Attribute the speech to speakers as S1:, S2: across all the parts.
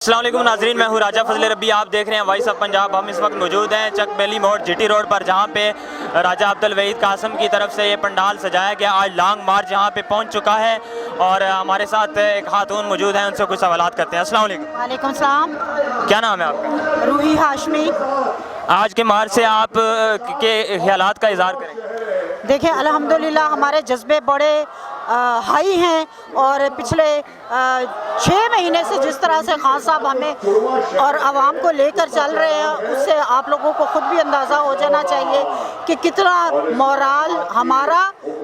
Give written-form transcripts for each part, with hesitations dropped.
S1: अस्सलाम वालेकुम नाजरीन, मैं हूँ राजा फजल रब्बी। आप देख रहे हैं वॉइस ऑफ पंजाब। हम इस वक्त मौजूद हैं चक बेली मोड़ जीटी रोड पर, जहाँ पे राजा अब्दुल वहीद कासम की तरफ से ये पंडाल सजाया गया। आज लॉन्ग मार्च यहाँ पे पहुँच चुका है और हमारे साथ एक खातून मौजूद हैं, उनसे कुछ सवालात करते हैं। अस्सलाम वालेकुम।
S2: वालेकुम सलाम।
S1: क्या नाम है आपका?
S2: रूही हाशमी।
S1: आज के मार्च से आप के ख्यालात का इज़हार करें।
S2: देखिए, अल्हम्दुलिल्लाह हमारे जज्बे बड़े हाई हैं और पिछले 6 महीने से जिस तरह से खान साहब हमें और आवाम को लेकर चल रहे हैं, उससे आप लोगों को ख़ुद भी अंदाज़ा हो जाना चाहिए कि कितना मोराल हमारा,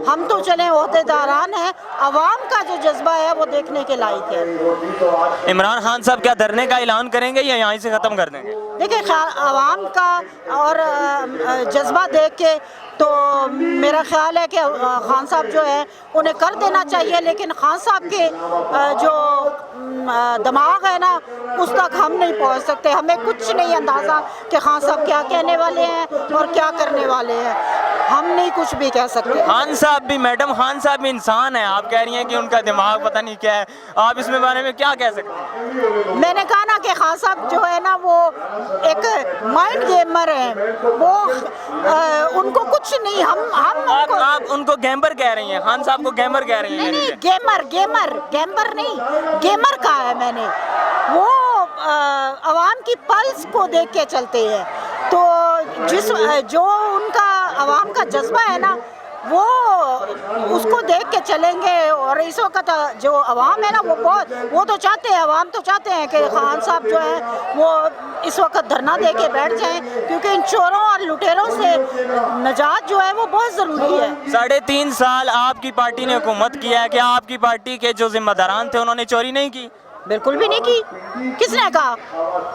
S2: हम तो चले ओहदेदारान हैं, आवाम का जो जज्बा है वो देखने के लायक है।
S1: इमरान खान साहब क्या धरने का ऐलान करेंगे या यहाँ से ख़त्म कर देंगे?
S2: देखिए, आवाम का और जज्बा देख के तो मेरा ख्याल है कि खान साहब जो है उन्हें कर देना चाहिए, लेकिन खान साहब के जो दिमाग है ना, उस तक हम नहीं पहुंच सकते। हमें कुछ नहीं अंदाज़ा कि खान साहब क्या कहने वाले हैं और क्या करने वाले हैं, हम नहीं कुछ भी कह सकते।
S1: खान साहब भी, मैडम खान साहब भी इंसान है, आप कह रही हैं कि उनका दिमाग पता नहीं क्या है, आप इसमें बारे में क्या कह सकते हैं?
S2: मैंने कहा ना कि खान साहब जो है ना वो एक माइंड गेमर है, वो उनको कुछ नहीं,
S1: आप उनको गैम्बर कह रही हैं, खान साहब को गैम्बर कह रही हैं?
S2: नहीं, गेमर नहीं, गेमर कहा है मैंने। वो आवाम की पल्स को देख के चलते हैं, तो जो उनका आवाम का जज्बा है ना, वो उसको देख के चलेंगे। और इस वक्त जो आवाम है ना, वो तो चाहते हैं, आवाम तो चाहते हैं कि खान साहब जो है वो इस वक्त धरना दे के बैठ जाएं, क्योंकि इन चोरों और लुटेरों से निजात जो है वो बहुत ज़रूरी है।
S1: 3.5 साल आपकी पार्टी ने हुकूमत किया है, क्या आपकी पार्टी के जो जिम्मेदारान थे उन्होंने चोरी नहीं की?
S2: बिल्कुल भी नहीं की। किसने कहा?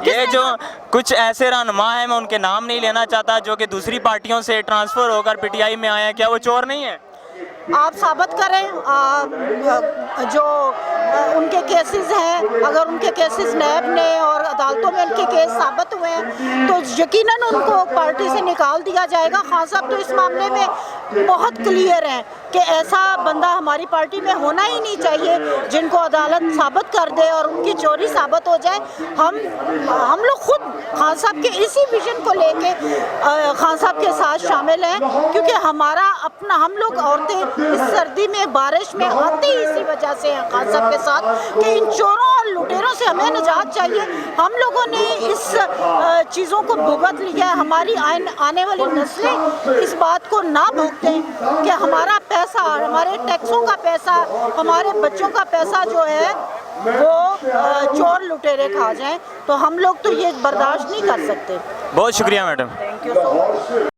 S1: ये जो कुछ ऐसे रहनुमा है, मैं उनके नाम नहीं लेना चाहता, जो कि दूसरी पार्टियों से ट्रांसफ़र होकर पीटीआई में आए हैं, क्या वो चोर नहीं है?
S2: आप साबित करें। जो उनके केसेस हैं, अगर उनके केसेस नैब ने और अदालतों में उनके केस साबित हुए हैं तो यकीनन उनको पार्टी से निकाल दिया जाएगा। खान साहब तो इस मामले में बहुत क्लियर हैं कि ऐसा बंदा हमारी पार्टी में होना ही नहीं चाहिए जिनको अदालत साबित कर दे और उनकी चोरी साबित हो जाए। हम लोग खुद खान साहब के इसी विजन को लेके खान साहब के साथ शामिल हैं, क्योंकि हमारा अपना, हम लोग औरतें इस सर्दी में बारिश में आते ही इसी वजह से हैं खान साहब के साथ कि इन चोरों और लुटेरों से हमें निजात चाहिए। हम लोगों ने इस चीज़ों को भुगत लिया है, हमारी आने वाली नस्लें इस बात को ना भुगतें कि हमारा पैसा, हमारे टैक्सों का पैसा, हमारे बच्चों का पैसा जो है वो चोर लुटेरे खा जाएं। तो हम लोग तो ये बर्दाश्त नहीं कर सकते।
S1: बहुत शुक्रिया madam.
S2: Thank you so much.